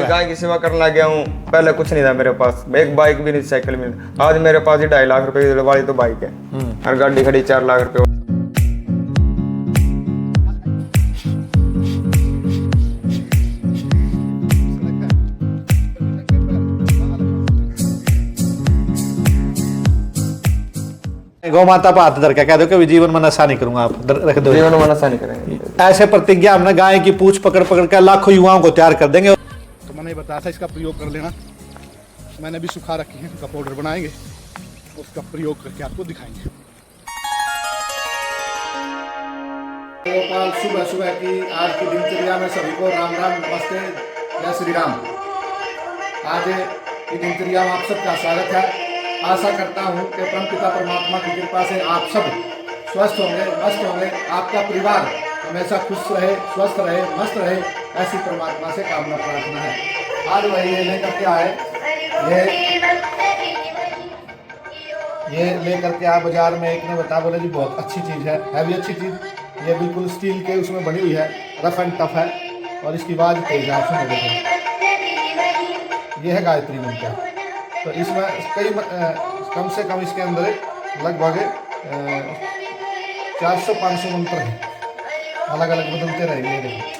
गाय की सेवा करने लग गया हूँ। पहले कुछ नहीं था मेरे पास, एक बाइक भी नहीं, साइकिल भी नहीं। आज मेरे पास ही 2.5 लाख रुपए वाली तो बाइक है और गाड़ी खड़ी 4 लाख रुपए। गौ माता पर हाथ धर के कह दो कि जीवन में नशा नहीं करूंगा, आप रख दो। जीवन में नशा नहीं करेंगे। ऐसे प्रतिज्ञा हमने गाय की पूंछ पकड़ पकड़ कर लाखों युवाओं को तैयार कर देंगे। तो मैंने बताया था इसका प्रयोग कर लेना। मैंने भी सुखा रखी है, उसका पाउडर बनाएंगे, उसका प्रयोग करके आपको दिखाएंगे। गोपाल, सुबह सुबह की आज की दिनचर्या में सभी को राम राम, नमस्ते, जय श्री राम। आज की दिनचर्या में आप सबका स्वागत है। आशा करता हूँ कि परमपिता परमात्मा की कृपा से आप सब स्वस्थ होंगे, मस्त होंगे, आपका परिवार हमेशा खुश रहे, स्वस्थ रहे, मस्त रहे, ऐसी परमात्मा से कामना प्रार्थना है। आज वही ये लेकर के आए, ये लेकर के आए बाजार में। एक ने बताया, बोले जी बहुत अच्छी चीज़ है भी अच्छी चीज़। ये बिल्कुल स्टील के उसमें बनी हुई है, रफ एंड टफ है और इसकी आवाज़ तेज है। सुनो देखो, ये है गायत्री मंत्र। तो इसमें कई कम से कम इसके अंदर लगभग 400-500 मंत्र हैं, अलग अलग बदलते रहेंगे। देखो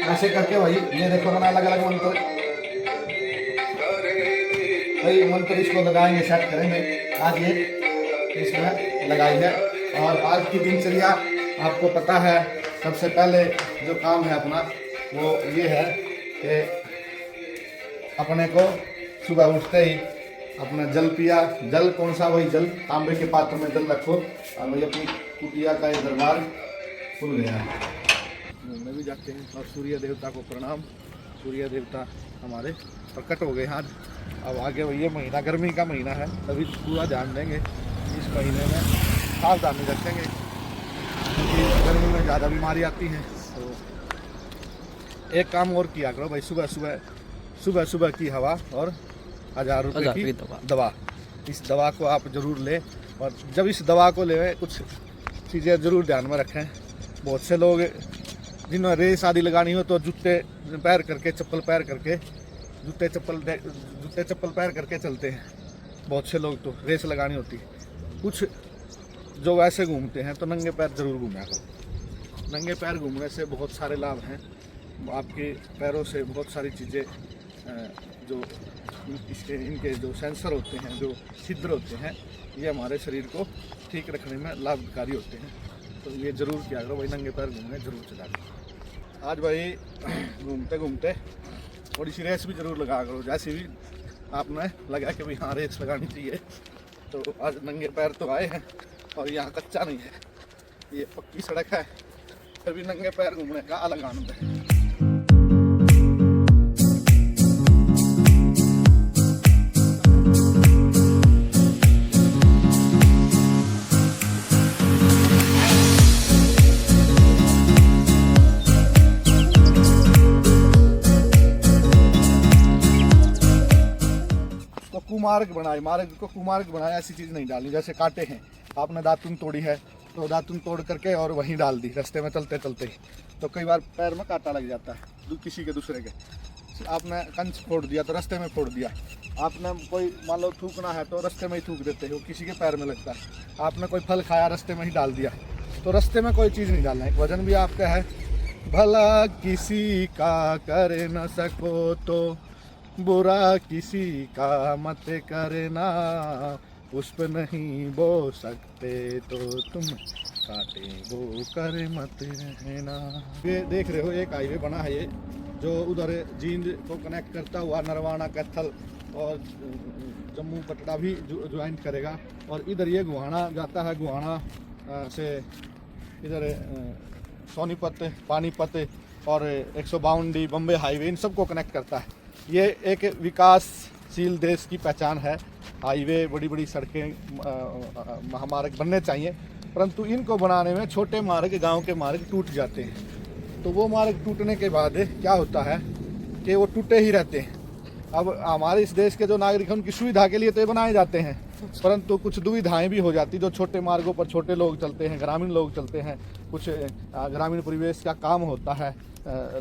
ऐसे करके वही ये देखो ना, अलग अलग मंत्र, कई मंत्र इसको लगाएंगे, सेट करेंगे। आज ये इसमें लगाई है। और आज की दिनचर्या आपको पता है, सबसे पहले जो काम है अपना वो ये है कि अपने को सुबह उठते ही अपना जल पिया। जल कौन सा? वही जल, तांबे के पात्र में जल रखो और वही अपनी कुटिया का ये दरबार खुल गया। घूमने भी जाते हैं और सूर्य देवता को प्रणाम। सूर्य देवता हमारे प्रकट हो गए आज। अब आगे वही ये महीना गर्मी का महीना है, तभी पूरा ध्यान देंगे। इस महीने में सावधानी रखेंगे क्योंकि गर्मी में ज़्यादा बीमारी आती हैं। तो एक काम और किया करो भाई, सुबह सुबह की हवा और 1000 रुपये की दवा। इस दवा को आप ज़रूर लें और जब इस दवा को लें कुछ चीज़ें ज़रूर ध्यान में रखें। बहुत से लोग जिन्हें रेस आदि लगानी हो तो जूते पैर करके, चप्पल पैर करके, जूते चप्पल पैर करके चलते हैं। बहुत से लोग तो रेस लगानी होती है। कुछ जो वैसे घूमते हैं तो नंगे पैर जरूर घूमा करो। नंगे पैर घूमने से बहुत सारे लाभ हैं। आपके पैरों से बहुत सारी चीज़ें जो इनके जो सेंसर होते हैं, जो छिद्र होते हैं, ये हमारे शरीर को ठीक रखने में लाभकारी होते हैं। तो ये ज़रूर किया करो भाई, नंगे पैर घूमने ज़रूर चला करो। आज भाई घूमते घूमते थोड़ी सी रेस भी ज़रूर लगा करो। जैसे भी आपने लगा कि भाई हाँ रेस लगानी चाहिए, तो आज नंगे पैर तो आए हैं और यहाँ कच्चा नहीं है, ये पक्की सड़क है, फिर भी नंगे पैर घूमने का अलग आनंद है। कुमार्ग बनाए, मार्ग को कुमार्ग बनाया। ऐसी चीज़ नहीं डालनी जैसे कांटे हैं, आपने दातुन तोड़ी है तो दातुन तोड़ करके और वहीं डाल दी रास्ते में चलते चलते ही, तो कई बार पैर में कांटा लग जाता है किसी के दूसरे के। आपने कंच फोड़ दिया तो रास्ते में फोड़ दिया। आपने कोई मान लो थूकना है तो रास्ते में ही थूक देते हो, किसी के पैर में लगता है। आपने कोई फल खाया, रास्ते में ही डाल दिया। तो रास्ते में कोई चीज़ नहीं डालना है। वजन भी आपका है, भला किसी का कर न सको तो बुरा किसी का मत करना, उस पर नहीं बो सकते तो तुम काटे वो कर मत रहना। ये देख रहे हो एक हाईवे बना है, ये जो उधर जींद को कनेक्ट करता हुआ नरवाना, कैथल और जम्मू कटरा भी ज्वाइंट करेगा। और इधर ये गुहाना जाता है, गुहाना से इधर सोनीपत, पानीपत और 152 बम्बे हाईवे, इन सबको कनेक्ट करता है। ये एक विकासशील देश की पहचान है हाईवे, बड़ी बड़ी सड़कें, महामार्ग बनने चाहिए, परंतु इनको बनाने में छोटे मार्ग, गांव के मार्ग टूट जाते हैं। तो वो मार्ग टूटने के बाद क्या होता है कि वो टूटे ही रहते हैं। अब हमारे इस देश के जो नागरिक हैं उनकी सुविधा के लिए तो ये बनाए जाते हैं, परंतु कुछ दुविधाएं भी हो जाती, जो छोटे मार्गों पर छोटे लोग चलते हैं, ग्रामीण लोग चलते हैं, कुछ ग्रामीण परिवेश का काम होता है,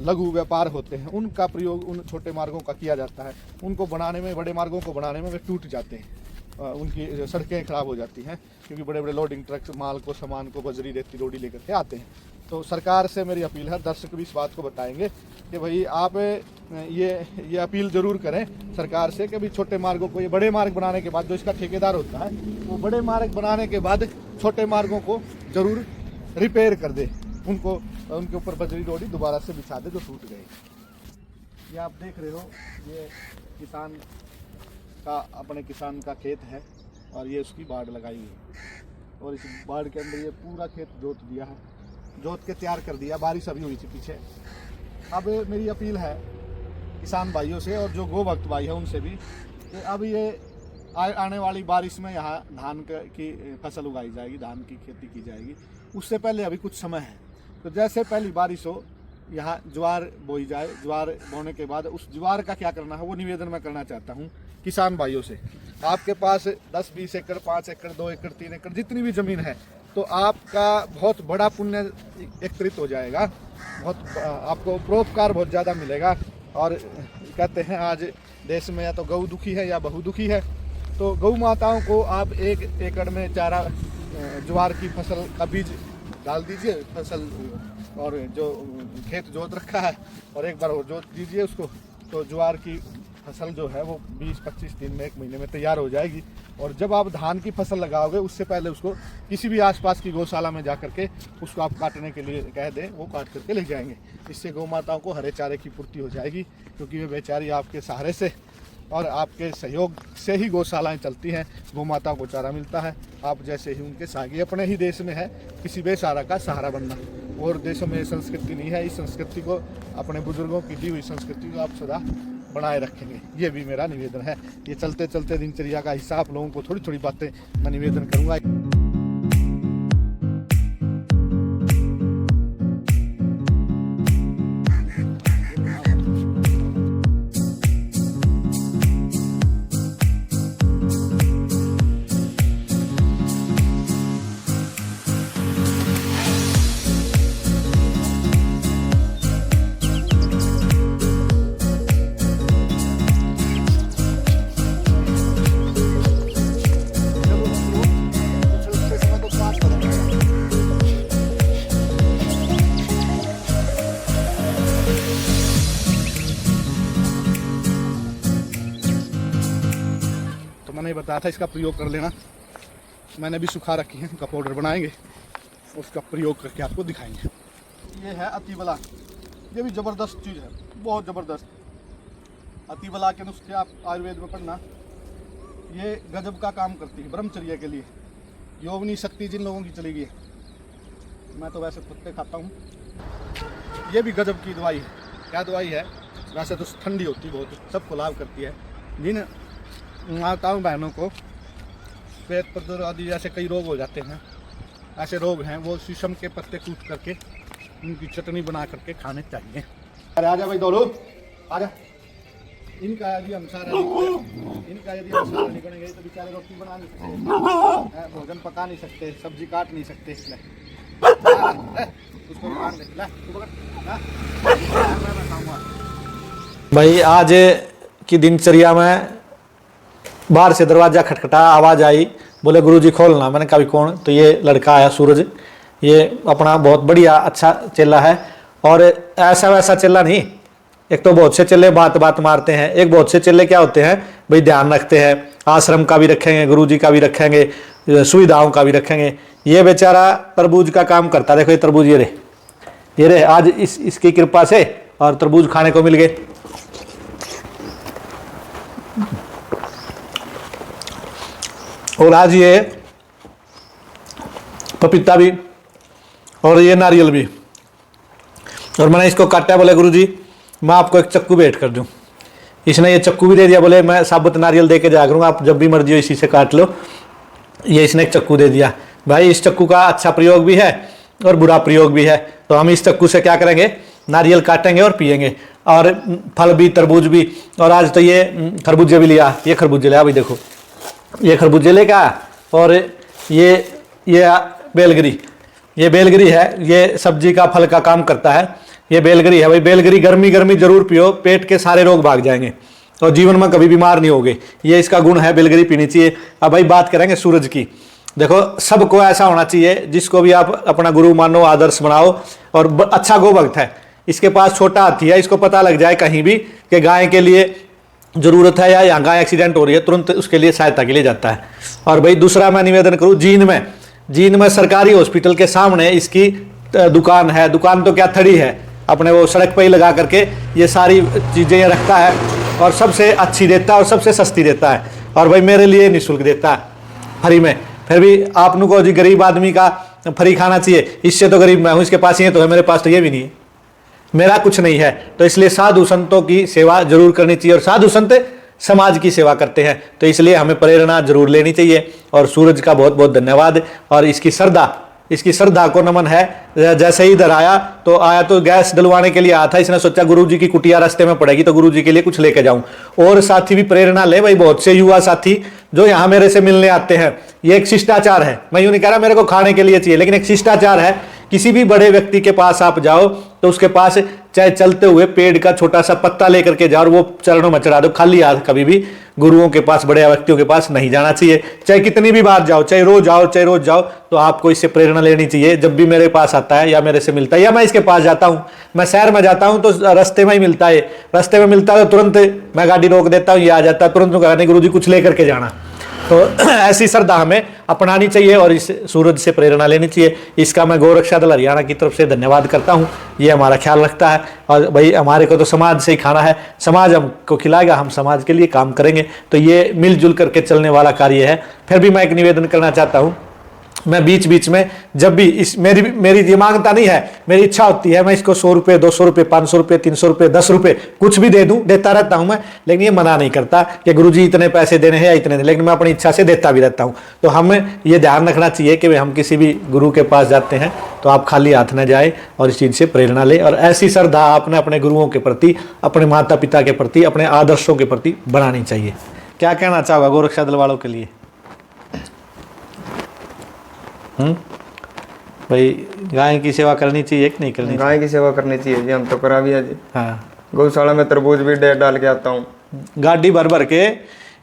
लघु व्यापार होते हैं, उनका प्रयोग उन छोटे मार्गों का किया जाता है। उनको बनाने में, बड़े मार्गों को बनाने में वे टूट जाते हैं, उनकी सड़कें खराब हो जाती हैं, क्योंकि बड़े बड़े लोडिंग ट्रक माल को, सामान को, बजरी, रेती, रोडी लेकर के आते हैं। तो सरकार से मेरी अपील है, दर्शक भी इस बात को बताएंगे कि भाई आप ये अपील ज़रूर करें सरकार से कि भाई छोटे मार्गों को, ये बड़े मार्ग बनाने के बाद जो इसका ठेकेदार होता है वो बड़े मार्ग बनाने के बाद छोटे मार्गों को ज़रूर रिपेयर कर दे, उनको उनके ऊपर बजरी रोडी दोबारा से बिछा दे जो टूट गए। ये आप देख रहे हो, ये किसान का, अपने किसान का खेत है और ये उसकी बाड़ लगाई है और इस बाड़ के अंदर ये पूरा खेत जोत दिया है, जोत के तैयार कर दिया। बारिश अभी हुई थी पीछे। अब मेरी अपील है किसान भाइयों से और जो गो भक्त भाई है उनसे भी कि अब ये आने वाली बारिश में यहाँ धान की फसल उगाई जाएगी, धान की खेती की जाएगी। उससे पहले अभी कुछ समय है, तो जैसे पहली बारिश हो यहाँ ज्वार बोई जाए। ज्वार बोने के बाद उस ज्वार का क्या करना है वो निवेदन मैं करना चाहता हूँ किसान भाइयों से। आपके पास 10-20 एकड़, 5 एकड़, 2 एकड़, 3 एकड़ जितनी भी ज़मीन है, तो आपका बहुत बड़ा पुण्य एकत्रित हो जाएगा, बहुत आपको परोपकार बहुत ज़्यादा मिलेगा। और कहते हैं आज देश में या तो गऊ दुखी है या बहु दुखी है, तो गौ माताओं को आप 1 एकड़ में चारा ज्वार की फसल का बीज डाल दीजिए, फसल और जो खेत जोत रखा है और एक बार और जोत दीजिए उसको, तो ज्वार की फसल जो है वो 20-25 दिन में, 1 महीने में तैयार हो जाएगी। और जब आप धान की फसल लगाओगे उससे पहले उसको किसी भी आसपास की गौशाला में जा करके उसको आप काटने के लिए कह दें, वो काट करके ले जाएंगे। इससे गौ माताओं को हरे चारे की पूर्ति हो जाएगी, क्योंकि वे बेचारी आपके सहारे से और आपके सहयोग से ही गौशालाएं चलती हैं, गौ माताओं को चारा मिलता है। आप जैसे ही उनके सागे अपने ही देश में है किसी बेसहारा का सहारा बनना, और देशों में ये संस्कृति नहीं है। इस संस्कृति को, अपने बुजुर्गों की दी हुई संस्कृति को आप सदा बनाए रखेंगे, ये भी मेरा निवेदन है। ये चलते चलते दिनचर्या का हिस्सा आप लोगों को थोड़ी थोड़ी बातें मैं निवेदन करूँगा। मैंने बताया था इसका प्रयोग कर लेना, मैंने भी सुखा रखी है, उनका पाउडर बनाएंगे, उसका प्रयोग करके आपको दिखाएंगे। ये है अतिबला, ये भी ज़बरदस्त चीज़ है, बहुत ज़बरदस्त। अतिबला के नुस्खे आप आयुर्वेद में पढ़ना, ये गजब का काम करती है ब्रह्मचर्य के लिए। योगनी शक्ति जिन लोगों की चली गई है, मैं तो वैसे पत्ते खाता हूँ, ये भी गजब की दवाई है। क्या दवाई है? वैसे तो ठंडी होती बहुत, सबको लाभ करती है। जिन माताओं बहनों को पेट प्रदर्द आदि जैसे कई रोग हो जाते हैं, ऐसे रोग हैं, वो शीशम के पत्ते कूट करके उनकी चटनी बना करके खाने चाहिए। अरे आजा भाई दौड़ो, आजा। इनका यदि हम सारा नहीं बनेंगे तो बेचारे रोटी बना नहीं सकते, भोजन पका नहीं सकते, सब्जी काट नहीं सकते। इसलिए उसको काट ले, भाई आज की दिनचर्या में बाहर से दरवाज़ा खटखटा, आवाज़ आई, बोले गुरुजी खोलना। मैंने कहा कौन? तो ये लड़का आया सूरज, ये अपना बहुत बढ़िया अच्छा चेला है। और ऐसा वैसा चेला नहीं, एक तो बहुत से चेले बात बात मारते हैं, एक बहुत से चेले क्या होते हैं भाई ध्यान रखते हैं, आश्रम का भी रखेंगे, गुरुजी का भी रखेंगे, सुविधाओं का भी रखेंगे। ये बेचारा तरबूज का काम करता, देखो ये तरबूज, ये रे आज इसकी कृपा से और तरबूज खाने को मिल गए। और आज ये पपीता भी और ये नारियल भी, और मैंने इसको काटा, बोले गुरुजी मैं आपको एक चक्कू भेंट कर दूं। इसने ये चक्कू भी दे दिया, बोले मैं साबुत नारियल दे के जाया करूँगा, आप जब भी मर्जी हो इसी से काट लो। ये इसने एक चक्कू दे दिया। भाई इस चक्कू का अच्छा प्रयोग भी है और बुरा प्रयोग भी है। तो हम इस चक्कू से क्या करेंगे, नारियल काटेंगे और पिएंगे, और फल भी, तरबूज भी। और आज तो ये खरबूजे भी लिया, ये खरबूजे लिया भाई, देखो ये खरबूजे लेके आया। और ये बेलगरी, ये बेलगरी है, ये सब्जी का फल का काम करता है। ये बेलगरी है भाई, बेलगरी गर्मी गर्मी जरूर पियो, पेट के सारे रोग भाग जाएंगे और जीवन में कभी बीमार नहीं होगे। ये इसका गुण है, बेलगरी पीनी चाहिए। अब भाई बात करेंगे सूरज की। देखो सबको ऐसा होना चाहिए, जिसको भी आप अपना गुरु मानो, आदर्श बनाओ, और अच्छा गोभक्त है। इसके पास छोटा हाथी है, इसको पता लग जाए कहीं भी कि गाय के लिए जरूरत है या यहाँ गाय एक्सीडेंट हो रही है, तुरंत उसके लिए सहायता के लिए जाता है। और भाई दूसरा मैं निवेदन करूँ, जींद में सरकारी हॉस्पिटल के सामने इसकी दुकान है। दुकान तो क्या, थड़ी है, अपने वो सड़क पर ही लगा करके ये सारी चीज़ें ये रखता है, और सबसे अच्छी देता है और सबसे सस्ती देता है। और भाई मेरे लिए निःशुल्क देता है, फ्री में। फिर भी आपनु को जी गरीब आदमी का फ्री खाना चाहिए, इससे तो गरीब मैं हूँ, इसके पास ये तो है, मेरे पास तो ये भी नहीं है, मेरा कुछ नहीं है। तो इसलिए साधु संतों की सेवा जरूर करनी चाहिए, और साधु संत समाज की सेवा करते हैं, तो इसलिए हमें प्रेरणा जरूर लेनी चाहिए। और सूरज का बहुत बहुत धन्यवाद, और इसकी श्रद्धा को नमन है। जैसे ही इधर आया तो गैस डलवाने के लिए आया था, इसने सोचा गुरुजी की कुटिया रास्ते में पड़ेगी तो गुरुजी के लिए कुछ लेके जाऊं। और साथी भी प्रेरणा ले भाई, बहुत से युवा साथी जो यहाँ मेरे से मिलने आते हैं, ये एक शिष्टाचार है। मैं यूं नहीं कह रहा मेरे को खाने के लिए चाहिए, लेकिन एक शिष्टाचार है। किसी भी बड़े व्यक्ति के पास आप जाओ तो उसके पास चाहे चलते हुए पेड़ का छोटा सा पत्ता लेकर के जाओ और वो चरणों में चढ़ा दो। खाली हाथ कभी भी गुरुओं के पास, बड़े व्यक्तियों के पास नहीं जाना चाहिए। चाहे कितनी भी बार जाओ, चाहे रोज जाओ, तो आपको इससे प्रेरणा लेनी चाहिए। जब भी मेरे पास आता है या मेरे से मिलता है या मैं इसके पास जाता हूँ, मैं शहर में जाता हूँ तो रास्ते में ही मिलता है, रास्ते में मिलता है तो तुरंत मैं गाड़ी रोक देता हूँ, ये आ जाता है, तुरंत कहता नहीं गुरुजी कुछ लेकर के जाना। तो ऐसी श्रद्धा हमें अपनानी चाहिए और इस सूरज से प्रेरणा लेनी चाहिए। इसका मैं गौरक्षा दल हरियाणा की तरफ से धन्यवाद करता हूँ, ये हमारा ख्याल रखता है। और भाई हमारे को तो समाज से ही खाना है, समाज हमको खिलाएगा, हम समाज के लिए काम करेंगे, तो ये मिलजुल करके चलने वाला कार्य है। फिर भी मैं एक निवेदन करना चाहता हूँ, मैं बीच बीच में जब भी मेरी ये मांगता नहीं है, मेरी इच्छा होती है मैं इसको 100 रुपये, 200 रुपये, 500 रुपये, 300 रुपये, 10 रुपये कुछ भी दे दूं, देता रहता हूं मैं। लेकिन ये मना नहीं करता कि गुरुजी इतने पैसे देने हैं या इतने, लेकिन मैं अपनी इच्छा से देता भी रहता हूं। तो हमें ये ध्यान रखना चाहिए कि हम किसी भी गुरु के पास जाते हैं तो आप खाली हाथ न जाए और इस चीज़ से प्रेरणा ले। और ऐसी श्रद्धा आपने अपने गुरुओं के प्रति, अपने माता पिता के प्रति, अपने आदर्शों के प्रति बनानी चाहिए। क्या कहना चाहोगा गौरक्षा दल वालों के लिए? भाई गाय की सेवा करनी चाहिए कि नहीं करनी चाहिए? गाय की सेवा करनी चाहिए जी, हम तो करा भी है जी। हाँ, गौशाला में तरबूज भी डाल के आता हूँ, गाड़ी भर भर के।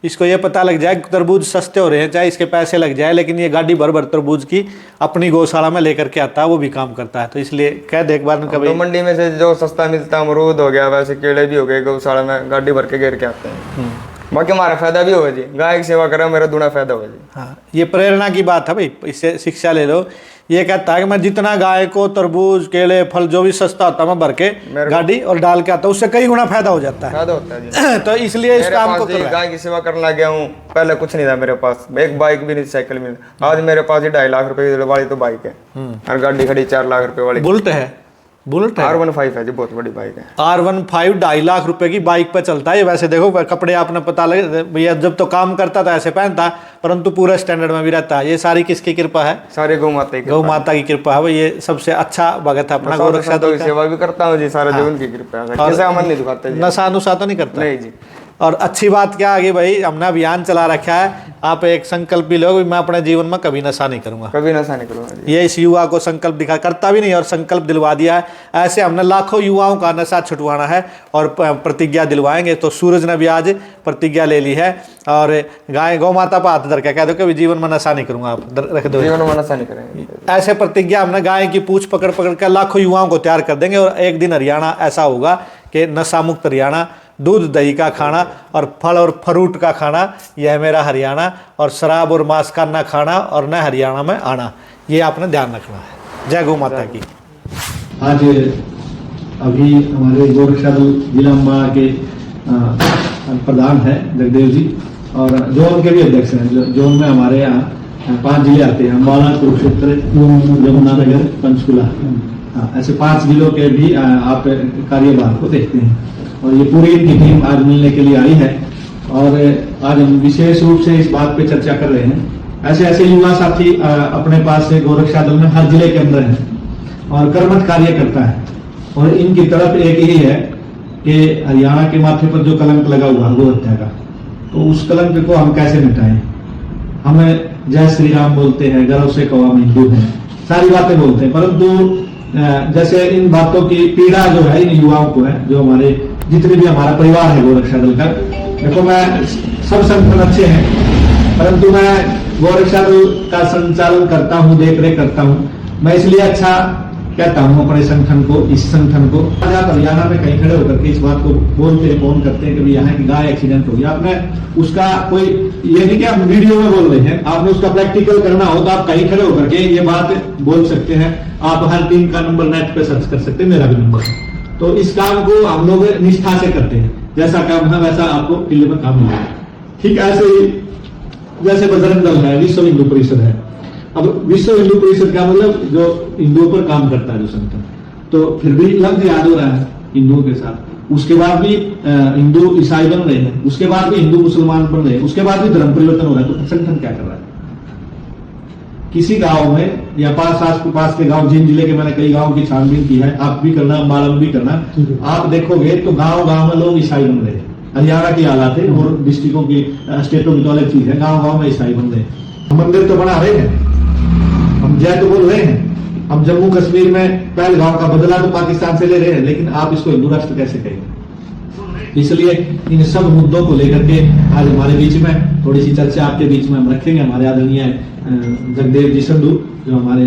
इसको ये पता लग जाए तरबूज सस्ते हो रहे हैं, चाहे इसके पैसे लग जाए, लेकिन ये गाड़ी भर भर तरबूज की अपनी गौशाला में लेकर के आता है, वो भी काम करता है। तो इसलिए कह दे एक बार तो मंडी में से जो सस्ता मिलता है, अमरूद हो गया, वैसे केले भी हो गए, गौशाला में गाड़ी भर के घेर के आते हैं। बाकी हमारा फायदा भी होगा जी, गाय की सेवा करें, मेरा दूना फायदा होगा जी। हाँ, ये प्रेरणा की बात है भाई, इससे शिक्षा ले लो। ये कहता है कि मैं जितना गाय को तरबूज, केले, फल जो भी सस्ता होता है मैं भर के गाड़ी और डाल के आता हूँ, उससे कई गुना फायदा हो जाता है। फायदा होता है जी। तो इसलिए इस काम को गाय की सेवा करने लग गया हूँ। पहले कुछ नहीं था मेरे पास, एक बाइक भी नहीं, साइकिल भी नहीं। आज मेरे पास 2.5 लाख रुपए वाली तो बाइक है, और गाड़ी खड़ी 4 लाख रुपए वाली बुलेट है। R15 है जी, बहुत बड़ी बाइक है। R15 2.5 लाख रुपए की बाइक पे चलता है। वैसे देखो कपड़े आपने पता लगे भैया, जब तो काम करता था ऐसे पहनता, परंतु पूरा स्टैंडर्ड में भी रहता है। ये सारी किसकी कृपा है? सारे गौ माता की कृपा है भाई। ये सबसे अच्छा भगत है अपना गौरक्षा दल का। सेवा भी करता हूँ जी, सारा जीवन की कृपा है, किसी का मन नहीं दुखाता जी। नशा नुशा तो नहीं करता? नहीं जी। और अच्छी बात क्या आगे भाई, हमने अभियान चला रखा है, आप एक संकल्प भी लो, मैं अपने जीवन में कभी नशा नहीं करूंगा, कभी नशा नहीं करूंगा। ये इस युवा को संकल्प दिखा, करता भी नहीं और संकल्प दिलवा दिया है। ऐसे हमने लाखों युवाओं का नशा छुटवाना है और प्रतिज्ञा दिलवाएंगे। तो सूरज ने भी आज प्रतिज्ञा ले ली है, और गाय गौ माता पर हाथ धर के कह दो कि जीवन में नशा नहीं करूंगा, आप रख दो, जीवन में नशा नहीं करेंगे। ऐसे प्रतिज्ञा हमने गाय की पूंछ पकड़ पकड़ कर लाखों युवाओं को तैयार कर देंगे। और एक दिन हरियाणा ऐसा होगा कि नशा मुक्त हरियाणा, दूध दही का खाना और फल और फ्रूट का खाना, यह मेरा हरियाणा, और शराब और मांस का न खाना और न हरियाणा में आना, ये आपने ध्यान रखना है। जय गौ माता की। आज अभी हमारे गौरक्षा दल जिला अम्बाला के प्रधान है जगदेव जी, और जोन के भी अध्यक्ष हैं। जोन में हमारे यहाँ 5 जिले आते हैं, अम्बाला, कुरुक्षेत्र, यमुनानगर, पंचकुला। ऐसे 5 जिलों के भी आप कार्यभार को देखते हैं। और ये पूरी इनकी टीम आज मिलने के लिए आई है और आज हम विशेष रूप से इस बात पे चर्चा कर रहे हैं। ऐसे ऐसे युवा साथी अपने पास से गोरक्षा दल में हर जिले के अंदर हैं और कर्मठ कार्य करता है और इनकी तरफ एक ही है कि हरियाणा के माथे पर जो कलंक लगा हुआ है गौ हत्या का, तो उस कलंक को हम कैसे मिटाएं। हमें जय श्री राम बोलते हैं, गर्व से कहो हम हिंदू हैं, सारी बातें बोलते हैं, परंतु जैसे इन बातों की पीड़ा जो है इन युवाओं को है, जो हमारे जितने भी हमारा परिवार है गोरक्षा दल का। देखो मैं सब संगठन अच्छे हैं, परंतु मैं गोरक्षा दल का संचालन करता हूँ, देख रेख करता हूँ। मैं इसलिए अच्छा कहता हूँ अपने संगठन को, इस संगठन को। आज आप हरियाणा में कहीं खड़े होकर के इस बात को बोलते हैं, फोन करते हैं कि यहाँ की गाय एक्सीडेंट हो गया। आपने उसका कोई ये नहीं कि आप वीडियो में बोल रहे हैं, आपने उसका प्रैक्टिकल करना हो तो आप कहीं खड़े होकर के ये बात बोल सकते हैं। आप हर टीम का नंबर नेट पे सर्च कर सकते हैं, मेरा भी नंबर है। तो इस काम को हम लोग निष्ठा से करते हैं, जैसा काम है वैसा आपको फील्ड में काम मिलेगा। ठीक ऐसे ही जैसे बजरंग दल है, विश्व हिंदू परिषद है। अब विश्व हिंदू परिषद का मतलब जो हिंदुओं पर काम करता है जो संगठन, तो फिर भी लफ्ज याद हो रहा है हिंदुओं के साथ। उसके बाद भी हिंदू ईसाई बन रहे हैं, उसके बाद भी हिंदू मुसलमान बन रहे हैं, उसके बाद भी धर्म परिवर्तन हो रहा है। तो संगठन क्या कर रहा है? किसी गांव में या पास के गांव, जिन जिले के मैंने कई गांव की छानबीन की है, आप भी करना, अम्बाला में भी करना, आप देखोगे तो गांव गांव में लोग ईसाई बन रहे हैं। हरियाणा की हालात है और डिस्ट्रिक्टों की, स्टेटों की तो अलग चीज है, गांव गांव में ईसाई बन रहे हैं। मंदिर तो बना रहे हैं, हम जय तो बोल रहे हैं, हम जम्मू कश्मीर में पहलगाम का बदला तो पाकिस्तान से ले रहे हैं, लेकिन आप इसको हिंदू राष्ट्र कैसे कहेंगे? इसलिए इन सब मुद्दों को लेकर के आज हमारे बीच में थोड़ी सी चर्चा आपके बीच में हम रखेंगे। हमारे आदरणीय जगदेव जी संधू जो हमारे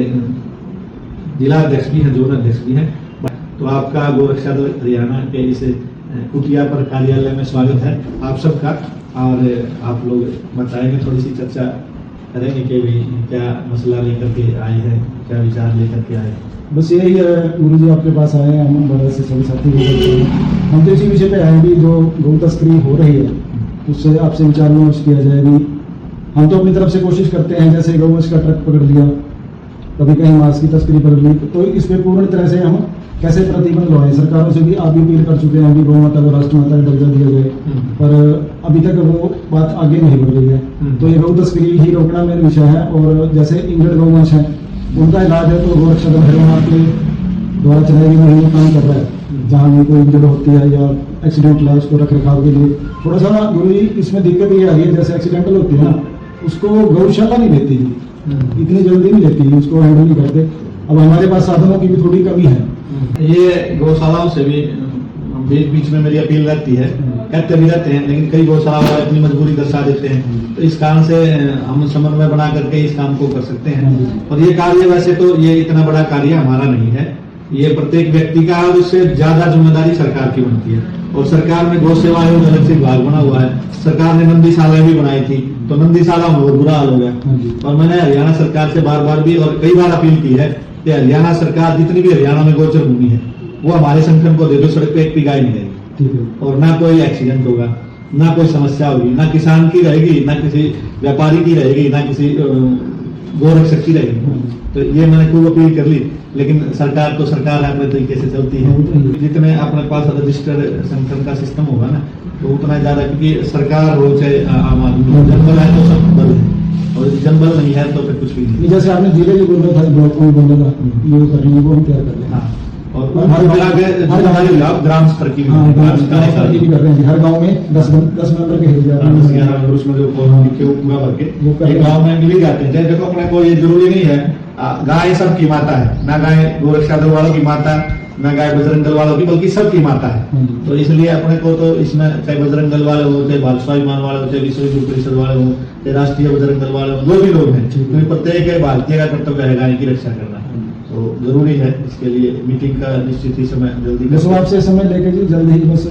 जिला अध्यक्ष भी हैं, जोन अध्यक्ष भी हैं, तो आपका गोरक्षा दल हरियाणा के इस कुटिया पर कार्यालय में स्वागत है आप सबका। और आप लोग बताएंगे, थोड़ी सी चर्चा करेंगे कि क्या मसला लेकर के आए हैं, क्या विचार लेकर के आए। बस यही है गुरु जी, आपके पास आए हैं, हम बड़े से सभी साथी हम तो इसी विषय पे आए भी, जो गौ तस्करी हो रही है उससे आपसे विचार विमर्श किया जाएगी। हम तो अपनी तरफ से कोशिश करते हैं, जैसे गौवंश का ट्रक पकड़ लिया, कभी कहीं मांस की तस्करी पकड़ ली, तो इस पे पूर्ण तरह से हम कैसे प्रतिबंध लगाएं। सरकारों से भी आप भी अपील कर चुके हैं कि गौ माता को राष्ट्रमाता का दर्जा दिया जाए, पर अभी तक वो बात आगे नहीं बढ़ रही है। तो ये गौ तस्करी ही रोकना मेन विषय है। और जैसे इंजर्ड गौवंश है उनका इलाज है, तो गोरक्षा दल हरियाणा के द्वारा चलाई गई मुहिम काम कर रहा है। जहाँ भी कोई इंजर्ड होती है या एक्सीडेंट है, उसको रख रखाव के लिए थोड़ा सा गुरु जी इसमें दिक्कत ये आ रही है, जैसे एक्सीडेंटल होती है ना, उसको गौशाला नहीं देती, इतनी जल्दी नहीं देती, उसको हैंडल नहीं करते। अब हमारे पास साधनों की भी थोड़ी कमी है। ये गौशालाओं से भी बीच में मेरी अपील रहती है, कहते भी रहते हैं, लेकिन कई गौशाला वाले अपनी मजबूरी दर्शा देते हैं। तो इस कारण से हम समन्वय बना करके इस काम को कर सकते हैं। और ये कार्य वैसे तो ये इतना बड़ा कार्य हमारा नहीं है, ये प्रत्येक व्यक्ति का, और उससे ज्यादा जिम्मेदारी सरकार की बनती है। और सरकार में गौ सेवा आयोग अलग से विभाग बना हुआ है। सरकार ने नंदीशाला भी बनाई थी, तो नंदीशाला में बहुत बुरा हाल हो गया। और मैंने हरियाणा सरकार से बार बार भी और कई बार अपील की है कि हरियाणा सरकार जितनी भी हरियाणा में गोचर भूमि है वो हमारे संगठन को दे दो, सड़क पे एक भी गाय नहीं रहेगी, और ना कोई एक्सीडेंट होगा, ना कोई समस्या होगी, ना किसान की रहेगी, ना किसी व्यापारी की रहेगी, ना किसी गोरक्षक की रहेगी। तो ये मैंने खूब अपील कर ली, लेकिन सरकार तो सरकार अपने तरीके से चलती है। जितने अपने पास रजिस्टर्ड संगठन का सिस्टम होगा ना, तो उतना ज्यादा, क्योंकि सरकार हो चाहे आम आदमी, जनबल है तो सब बल है, और जनबल नहीं है तो फिर कुछ भी नहीं। जैसे आपने जिले की बोला था, ब्लॉक में बोला था, ये कर लेंगे, वो हम तैयार कर लेंगे। हाँ, और हर ग्राम स्तर की ग्राम स्तर की भी कर रहे हैं। हर गांव में 10 मेंबर के हेल्थ, उसमें जो पूरा भर के गाँव में भी जाते हैं। देखो अपने को ये जरूरी नहीं है, गाय सबकी माता है, ना गाय गोरक्षा दल वालों की माता, ना गाय बजरंग दल वालों की, बल्कि सबकी माता है। तो इसलिए अपने को तो इसमें चाहे बजरंग दल वाले हो, चाहे भाजपा विमान वाले हो, चाहे विश्व हिंदू परिषद वाले हो, चाहे राष्ट्रीय बजरंग दल वाले हो, जो भी लोग हैं, तो प्रत्येक भारतीय का कर्तव्य है गाय की रक्षा करना। तो जरूरी है, इसके लिए मीटिंग का निश्चित ही समय जल्दी बस आपसे समय लेके जी जल्द ही, बस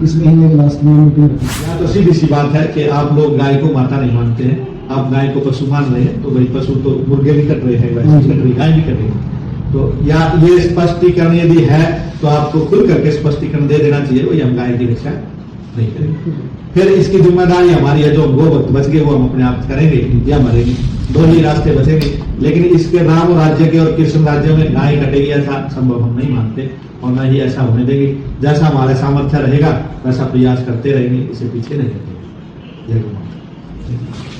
इस महीने के लास्ट में मीटिंग। यहाँ तो सीधी सी बात है कि आप लोग गाय को माता नहीं मानते हैं, आप गाय को पशु मान रहे हैं। तो भाई पशु तो मुर्गे भी कट रहे हैं, वैसे कट रही, गाय भी कट रही है। तो या ये स्पष्टीकरण यदि है तो आपको खुल करके स्पष्टीकरण दे देना चाहिए, वही हम गाय की रक्षा नहीं करेंगे। फिर इसकी जिम्मेदारी हमारी है, जो गो बच गए वो हम अपने आप करेंगे या मरेंगे। दो ही रास्ते बचेंगे, लेकिन इसके राम राज्य के और कृष्ण राज्य में गाय कटेगी ऐसा संभव हम नहीं मानते और न ही ऐसा होने देंगे। जैसा हमारे सामर्थ्य रहेगा वैसा प्रयास करते रहेंगे, इसे पीछे नहीं हटेंगे। जय गुरु।